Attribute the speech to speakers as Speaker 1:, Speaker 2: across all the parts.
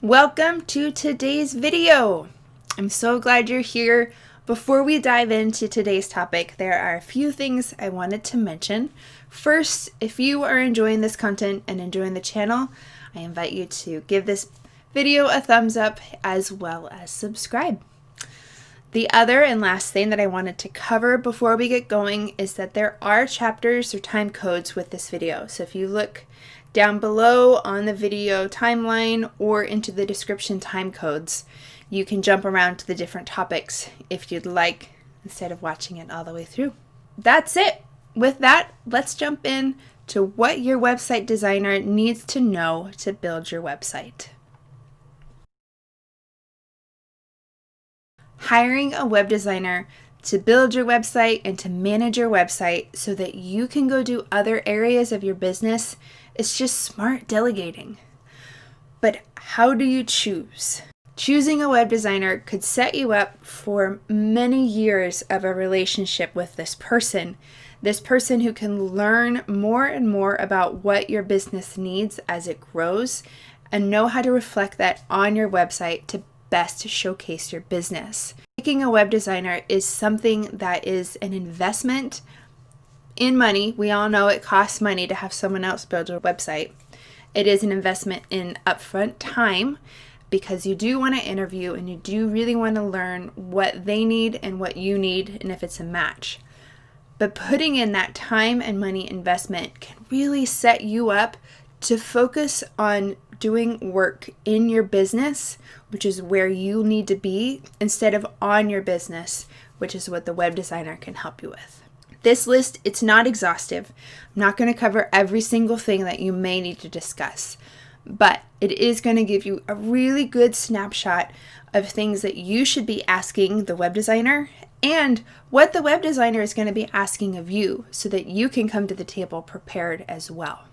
Speaker 1: Welcome to today's video. I'm so glad you're here. Before we dive into today's topic, there are a few things I wanted to mention. First, if you are enjoying this content and enjoying the channel, I invite you to give this video a thumbs up as well as subscribe. The other and last thing that I wanted to cover before we get going is that there are chapters or time codes with this video. So if you look down below on the video timeline or into the description time codes, you can jump around to the different topics if you'd like, instead of watching it all the way through. That's it. With that, let's jump in to what your website designer needs to know to build your website. Hiring a web designer to build your website and to manage your website so that you can go do other areas of your business is just smart delegating. But how do you choose? Choosing a web designer could set you up for many years of a relationship with this person who can learn more and more about what your business needs as it grows and know how to reflect that on your website to best showcase your business. Picking a web designer is something that is an investment in money. We all know it costs money to have someone else build your website. It is an investment in upfront time because you do want to interview and you do really want to learn what they need and what you need and if it's a match. But putting in that time and money investment can really set you up to focus on doing work in your business, which is where you need to be, instead of on your business, which is what the web designer can help you with. This list, it's not exhaustive. I'm not going to cover every single thing that you may need to discuss, but it is going to give you a really good snapshot of things that you should be asking the web designer and what the web designer is going to be asking of you so that you can come to the table prepared as well.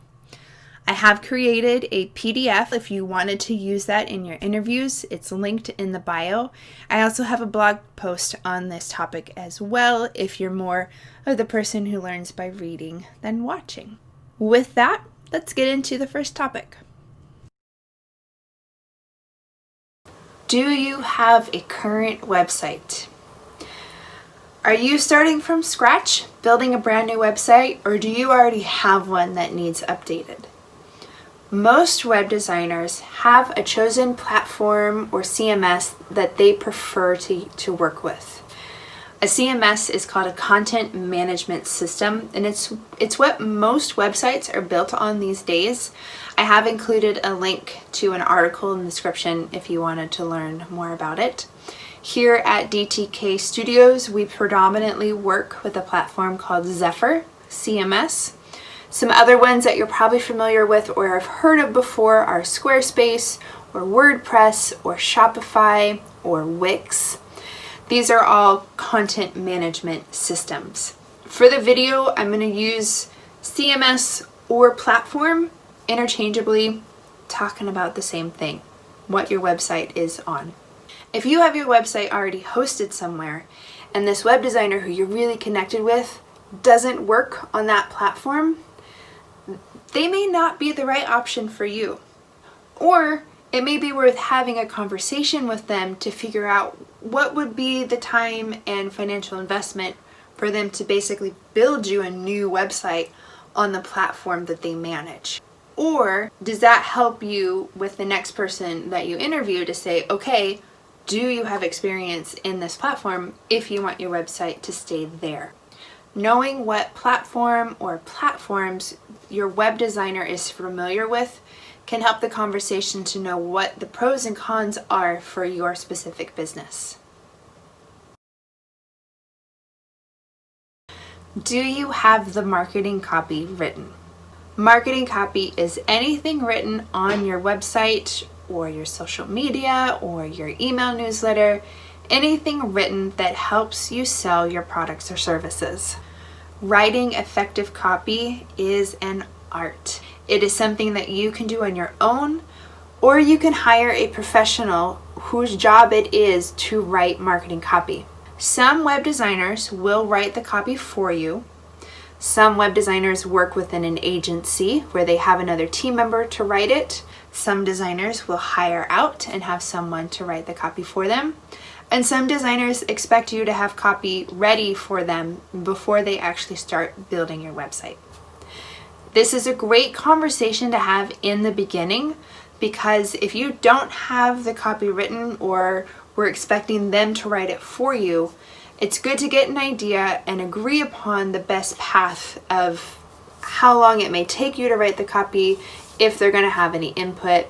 Speaker 1: I have created a PDF if you wanted to use that in your interviews. It's linked in the bio. I also have a blog post on this topic as well if you're more of the person who learns by reading than watching. With that, let's get into the first topic. Do you have a current website? Are you starting from scratch, building a brand new website, or do you already have one that needs updated? Most web designers have a chosen platform or CMS that they prefer to work with. A CMS is called a content management system, and it's what most websites are built on these days. I have included a link to an article in the description if you wanted to learn more about it. Here at DTK Studios, we predominantly work with a platform called ZephyCMS. Some other ones that you're probably familiar with or have heard of before are Squarespace or WordPress or Shopify or Wix. These are all content management systems. For the video, I'm going to use CMS or platform interchangeably, talking about the same thing, what your website is on. If you have your website already hosted somewhere and this web designer who you're really connected with doesn't work on that platform, they may not be the right option for you. Or it may be worth having a conversation with them to figure out what would be the time and financial investment for them to basically build you a new website on the platform that they manage. Or does that help you with the next person that you interview to say, okay, do you have experience in this platform if you want your website to stay there? Knowing what platform or platforms your web designer is familiar with can help the conversation to know what the pros and cons are for your specific business. Do you have the marketing copy written? Marketing copy is anything written on your website or your social media or your email newsletter, anything written that helps you sell your products or services. Writing effective copy is an art. It is something that you can do on your own, or you can hire a professional whose job it is to write marketing copy. Some web designers will write the copy for you. Some web designers work within an agency where they have another team member to write it. Some designers will hire out and have someone to write the copy for them. And some designers expect you to have copy ready for them before they actually start building your website. This is a great conversation to have in the beginning, because if you don't have the copy written or we're expecting them to write it for you, it's good to get an idea and agree upon the best path of how long it may take you to write the copy, if they're going to have any input.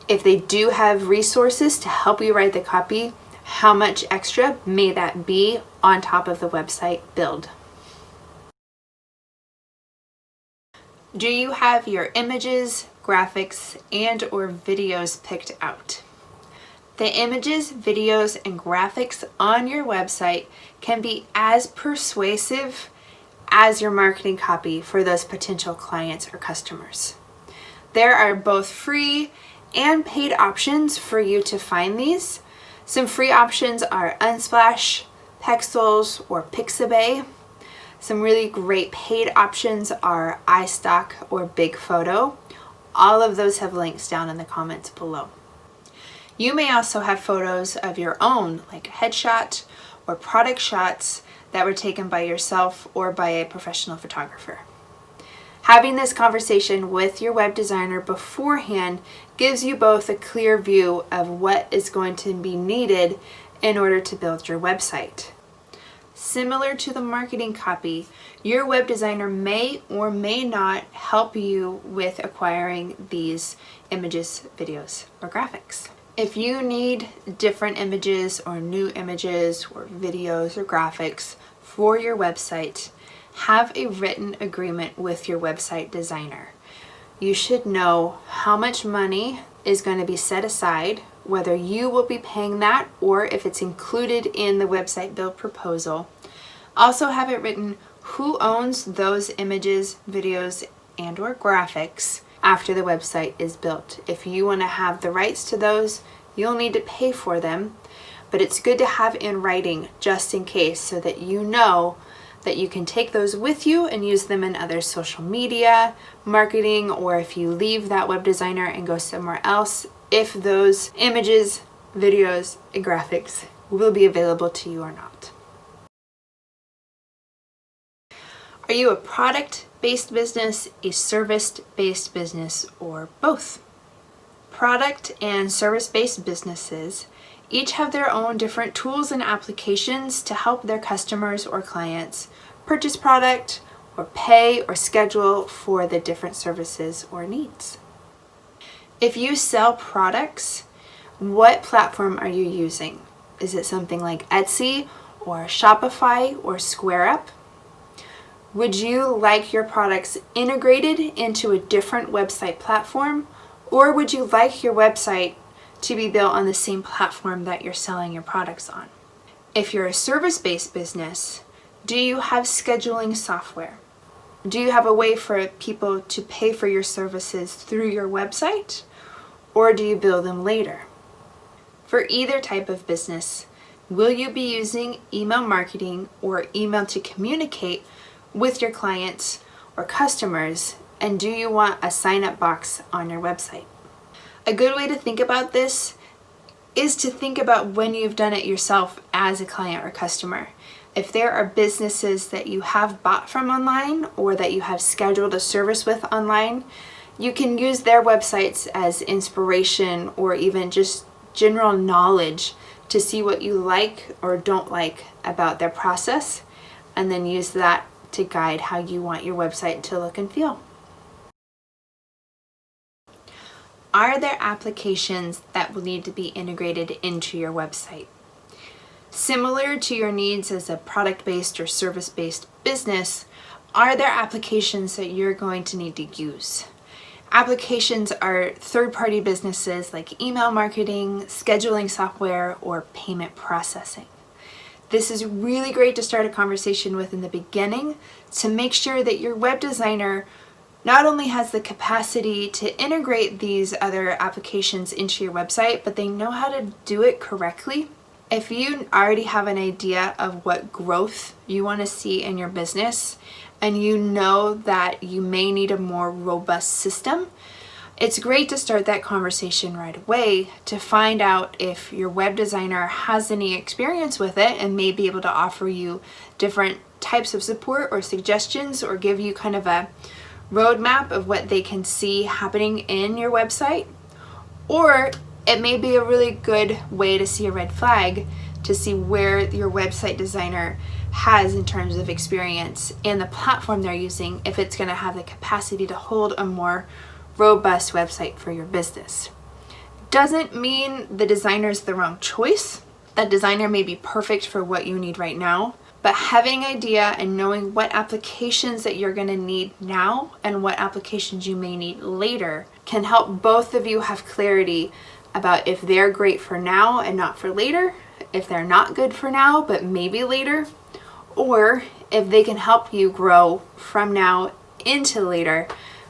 Speaker 1: If they do have resources to help you write the copy, how much extra may that be on top of the website build? Do you have your images, graphics, and or videos picked out? The images, videos, and graphics on your website can be as persuasive as your marketing copy for those potential clients or customers. There are both free and paid options for you to find these. Some free options are Unsplash, Pexels, or Pixabay. Some really great paid options are iStock or Big Photo. All of those have links down in the comments below. You may also have photos of your own, like a headshot or product shots that were taken by yourself or by a professional photographer. Having this conversation with your web designer beforehand gives you both a clear view of what is going to be needed in order to build your website. Similar to the marketing copy, your web designer may or may not help you with acquiring these images, videos, or graphics. If you need different images or new images or videos or graphics for your website, have a written agreement with your website designer. You should know how much money is going to be set aside, whether you will be paying that or if it's included in the website build proposal. Also have it written who owns those images, videos, and or graphics after the website is built. If you want to have the rights to those, you'll need to pay for them, but it's good to have in writing just in case, so that you know that you can take those with you and use them in other social media, marketing, or if you leave that web designer and go somewhere else, if those images, videos, and graphics will be available to you or not. Are you a product-based business, a service-based business, or both? Product and service-based businesses each have their own different tools and applications to help their customers or clients purchase product or pay or schedule for the different services or needs. If you sell products, what platform are you using? Is it something like Etsy or Shopify or SquareUp? Would you like your products integrated into a different website platform, or would you like your website to be built on the same platform that you're selling your products on? If you're a service-based business, do you have scheduling software? Do you have a way for people to pay for your services through your website, or do you bill them later? For either type of business, will you be using email marketing or email to communicate with your clients or customers, and do you want a sign-up box on your website? A good way to think about this is to think about when you've done it yourself as a client or customer. If there are businesses that you have bought from online or that you have scheduled a service with online, you can use their websites as inspiration or even just general knowledge to see what you like or don't like about their process, and then use that to guide how you want your website to look and feel. Are there applications that will need to be integrated into your website? Similar to your needs as a product-based or service-based business, are there applications that you're going to need to use? Applications are third-party businesses like email marketing, scheduling software, or payment processing. This is really great to start a conversation with in the beginning to make sure that your web designer not only has the capacity to integrate these other applications into your website, but they know how to do it correctly. If you already have an idea of what growth you want to see in your business, and you know that you may need a more robust system, It's great to start that conversation right away to find out if your web designer has any experience with it and may be able to offer you different types of support or suggestions, or give you kind of a roadmap of what they can see happening in your website. Or it may be a really good way to see a red flag, to see where your website designer has in terms of experience and the platform they're using, if it's going to have the capacity to hold a more robust website for your business. Doesn't mean the designer's the wrong choice. That designer may be perfect for what you need right now, but having an idea and knowing what applications that you're going to need now and what applications you may need later can help both of you have clarity about if they're great for now and not for later, if they're not good for now but maybe later, or if they can help you grow from now into later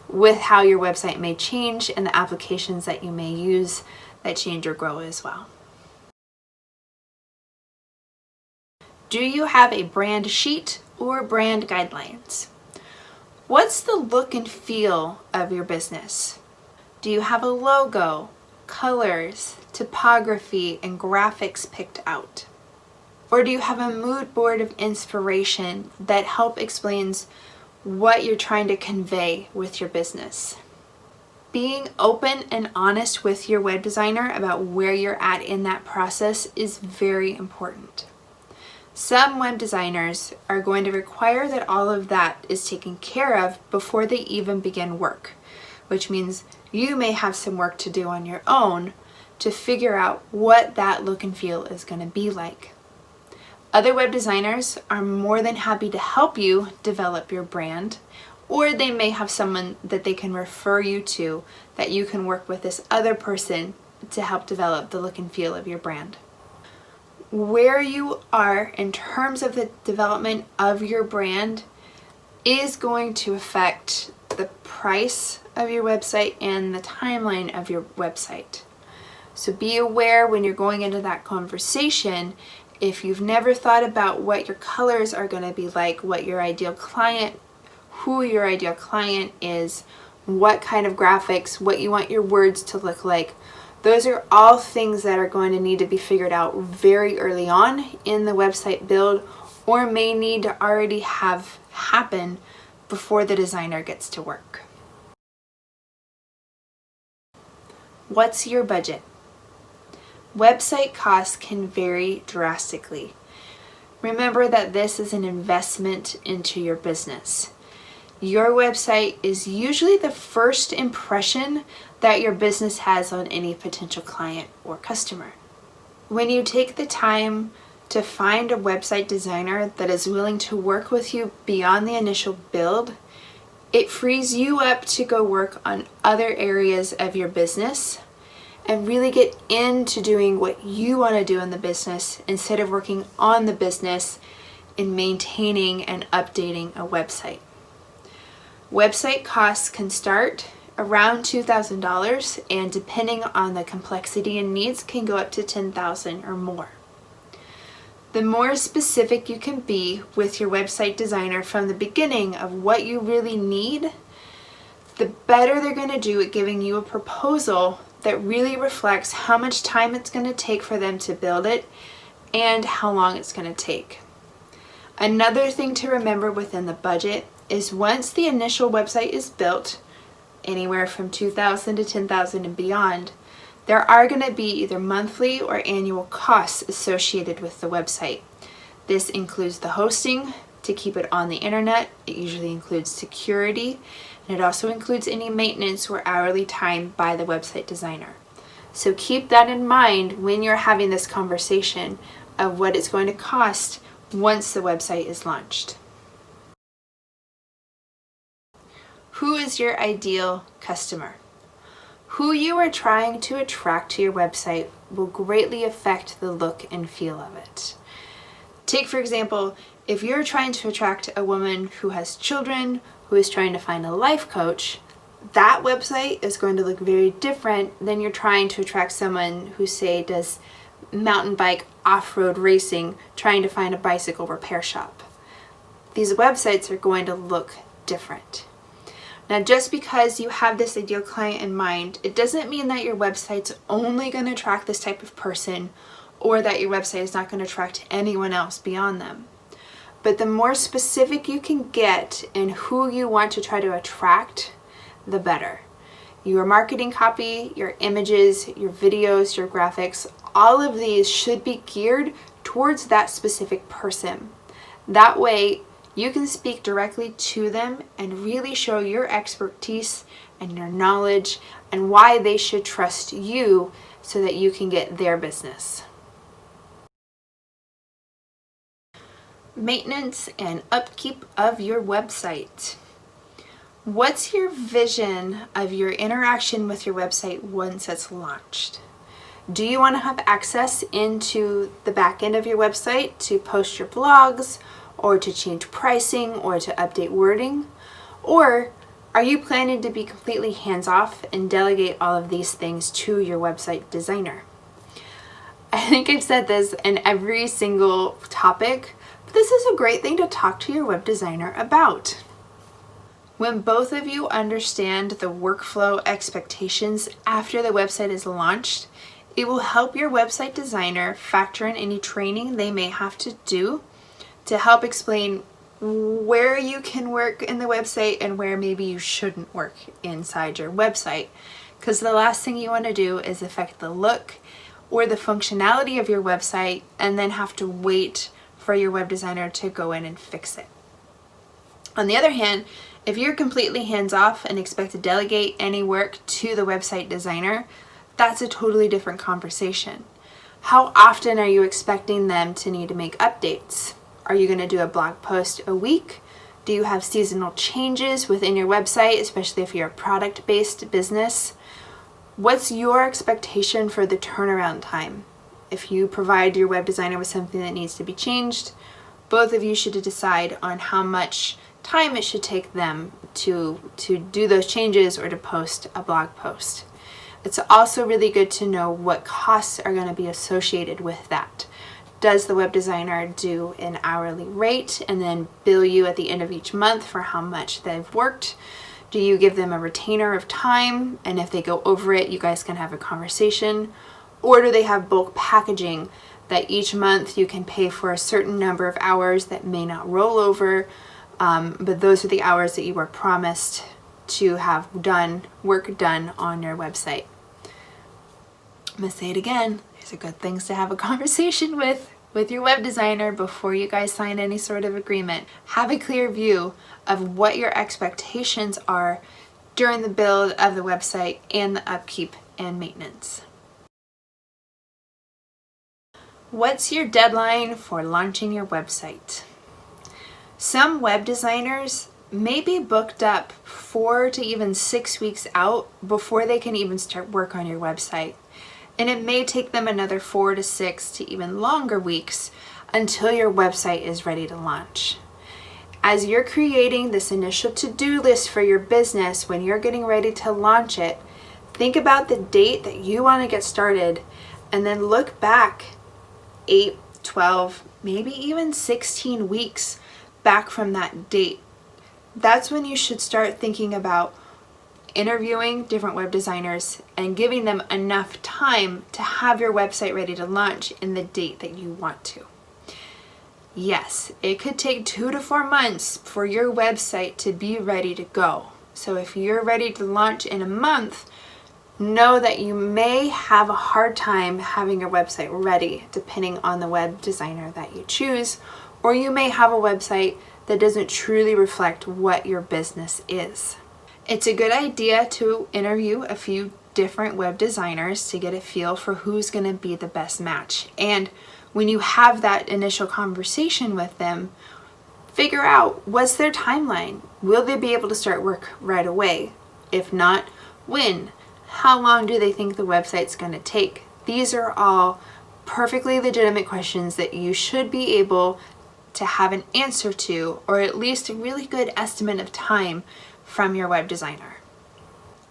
Speaker 1: with how your website may change and the applications that you may use that change or grow as well. Do you have a brand sheet or brand guidelines? What's the look and feel of your business? Do you have a logo, colors, typography, and graphics picked out? Or do you have a mood board of inspiration that help explains what you're trying to convey with your business? Being open and honest with your web designer about where you're at in that process is very important. Some web designers are going to require that all of that is taken care of before they even begin work, which means you may have some work to do on your own to figure out what that look and feel is going to be like. Other web designers are more than happy to help you develop your brand, or they may have someone that they can refer you to that you can work with this other person to help develop the look and feel of your brand. Where you are in terms of the development of your brand is going to affect the price of your website and the timeline of your website. So be aware when you're going into that conversation, if you've never thought about what your colors are going to be like, what your ideal client, who your ideal client is, what kind of graphics, what you want your words to look like, those are all things that are going to need to be figured out very early on in the website build, or may need to already have happen before the designer gets to work. What's your budget? Website costs can vary drastically. Remember that this is an investment into your business. Your website is usually the first impression that your business has on any potential client or customer. When you take the time to find a website designer that is willing to work with you beyond the initial build, it frees you up to go work on other areas of your business and really get into doing what you want to do in the business instead of working on the business and maintaining and updating a website. Website costs can start around $2,000, and depending on the complexity and needs can go up to $10,000 or more. The more specific you can be with your website designer from the beginning of what you really need, the better they're going to do at giving you a proposal that really reflects how much time it's going to take for them to build it and how long it's going to take. Another thing to remember within the budget is once the initial website is built, anywhere from $2,000 to $10,000 and beyond, there are going to be either monthly or annual costs associated with the website. This includes the hosting to keep it on the internet. It usually includes security, and it also includes any maintenance or hourly time by the website designer. So keep that in mind when you're having this conversation of what it's going to cost once the website is launched. Who is your ideal customer? Who you are trying to attract to your website will greatly affect the look and feel of it. Take, for example, if you're trying to attract a woman who has children, who is trying to find a life coach, that website is going to look very different than you're trying to attract someone who, say, does mountain bike off-road racing, trying to find a bicycle repair shop. These websites are going to look different. Now, just because you have this ideal client in mind, it doesn't mean that your website's only going to attract this type of person, or that your website is not going to attract anyone else beyond them. But the more specific you can get in who you want to try to attract, the better. Your marketing copy, your images, your videos, your graphics, all of these should be geared towards that specific person. That way, you can speak directly to them and really show your expertise and your knowledge and why they should trust you so that you can get their business. Maintenance and upkeep of your website. What's your vision of your interaction with your website once it's launched? Do you want to have access into the back end of your website to post your blogs, or to change pricing, or to update wording? Or are you planning to be completely hands-off and delegate all of these things to your website designer? I think I've said this in every single topic, but this is a great thing to talk to your web designer about. When both of you understand the workflow expectations after the website is launched, it will help your website designer factor in any training they may have to do to help explain where you can work in the website and where maybe you shouldn't work inside your website. Because the last thing you want to do is affect the look or the functionality of your website and then have to wait for your web designer to go in and fix it. On the other hand, if you're completely hands-off and expect to delegate any work to the website designer, that's a totally different conversation. How often are you expecting them to need to make updates? Are you going to do a blog post a week? Do you have seasonal changes within your website, especially if you're a product-based business? What's your expectation for the turnaround time? If you provide your web designer with something that needs to be changed, both of you should decide on how much time it should take them to do those changes or to post a blog post. It's also really good to know what costs are going to be associated with that. Does the web designer do an hourly rate and then bill you at the end of each month for how much they've worked? Do you give them a retainer of time, and if they go over it, you guys can have a conversation? Or do they have bulk packaging that each month you can pay for a certain number of hours that may not roll over, but those are the hours that you were promised to have work done on your website? I'm going to say it again. These are good things to have a conversation with your web designer before you guys sign any sort of agreement. Have a clear view of what your expectations are during the build of the website and the upkeep and maintenance. What's your deadline for launching your website? Some web designers may be booked up 4 to even 6 weeks out before they can even start work on your website. And it may take them another 4 to 6 to even longer weeks until your website is ready to launch. As you're creating this initial to-do list for your business, when you're getting ready to launch it, think about the date that you want to get started, and then look back 8, 12, maybe even 16 weeks back from that date. That's when you should start thinking about interviewing different web designers and giving them enough time to have your website ready to launch in the date that you want to. Yes, it could take 2 to 4 months for your website to be ready to go. So if you're ready to launch in a month, know that you may have a hard time having your website ready depending on the web designer that you choose, or you may have a website that doesn't truly reflect what your business is. It's a good idea to interview a few different web designers to get a feel for who's going to be the best match. And when you have that initial conversation with them, figure out what's their timeline. Will they be able to start work right away? If not, when? How long do they think the website's going to take? These are all perfectly legitimate questions that you should be able to have an answer to, or at least a really good estimate of time from your web designer.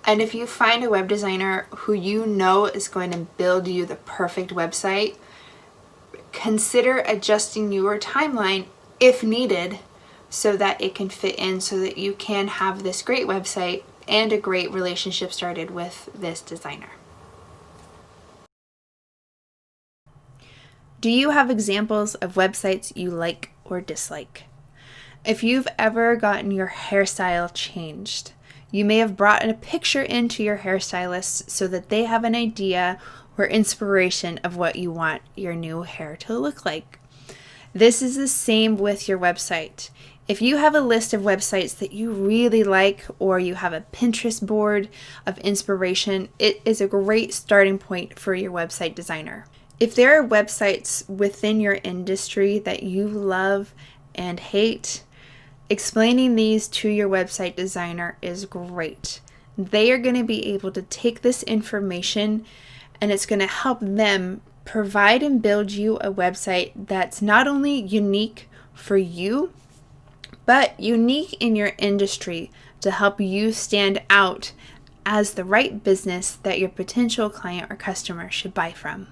Speaker 1: And if you find a web designer who you know is going to build you the perfect website, consider adjusting your timeline if needed so that it can fit in, so that you can have this great website and a great relationship started with this designer. Do you have examples of websites you like or dislike? If you've ever gotten your hairstyle changed, you may have brought a picture into your hairstylist so that they have an idea or inspiration of what you want your new hair to look like. This is the same with your website. If you have a list of websites that you really like, or you have a Pinterest board of inspiration, it is a great starting point for your website designer. If there are websites within your industry that you love and hate, explaining these to your website designer is great. They are going to be able to take this information, and it's going to help them provide and build you a website that's not only unique for you, but unique in your industry to help you stand out as the right business that your potential client or customer should buy from.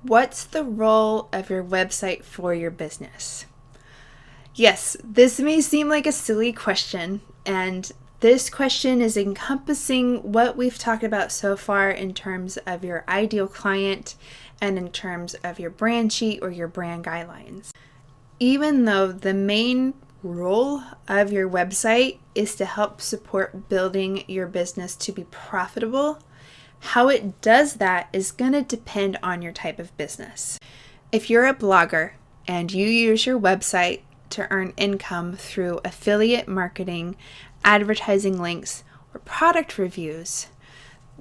Speaker 1: What's the role of your website for your business? Yes, this may seem like a silly question, and this question is encompassing what we've talked about so far in terms of your ideal client and in terms of your brand sheet or your brand guidelines. Even though the main role of your website is to help support building your business to be profitable, how it does that is going to depend on your type of business. If you're a blogger and you use your website to earn income through affiliate marketing, advertising links, or product reviews,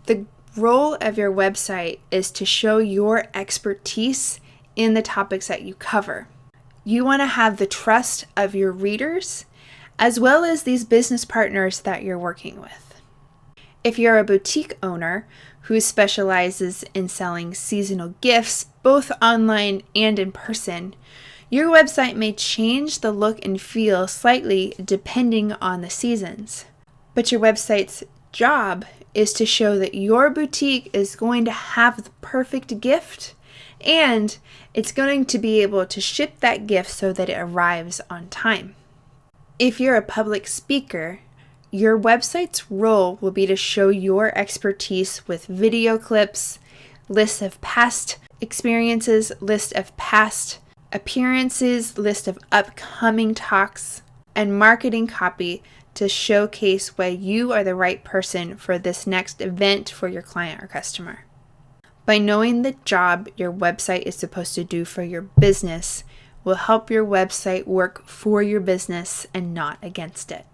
Speaker 1: the role of your website is to show your expertise in the topics that you cover. You want to have the trust of your readers as well as these business partners that you're working with. If you're a boutique owner who specializes in selling seasonal gifts, both online and in person, your website may change the look and feel slightly depending on the seasons. But your website's job is to show that your boutique is going to have the perfect gift, and it's going to be able to ship that gift so that it arrives on time. If you're a public speaker, your website's role will be to show your expertise with video clips, lists of past experiences, list of past appearances, list of upcoming talks, and marketing copy to showcase why you are the right person for this next event for your client or customer. By knowing the job your website is supposed to do for your business will help your website work for your business and not against it.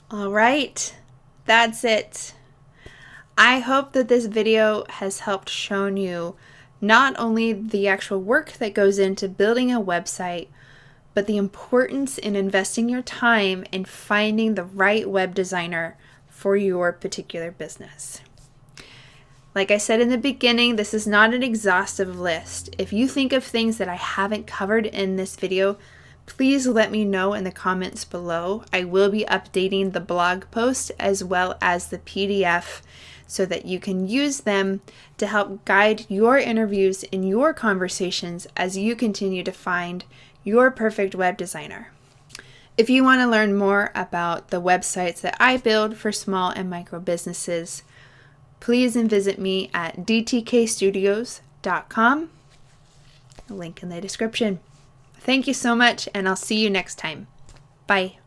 Speaker 1: All right, that's it. I hope that this video has helped shown you not only the actual work that goes into building a website, but the importance in investing your time in finding the right web designer for your particular business. Like I said in the beginning, this is not an exhaustive list. If you think of things that I haven't covered in this video, please let me know in the comments below. I will be updating the blog post as well as the PDF so that you can use them to help guide your interviews and your conversations as you continue to find your perfect web designer. If you want to learn more about the websites that I build for small and micro businesses, please visit me at dtkstudios.com. Link in the description. Thank you so much, and I'll see you next time. Bye.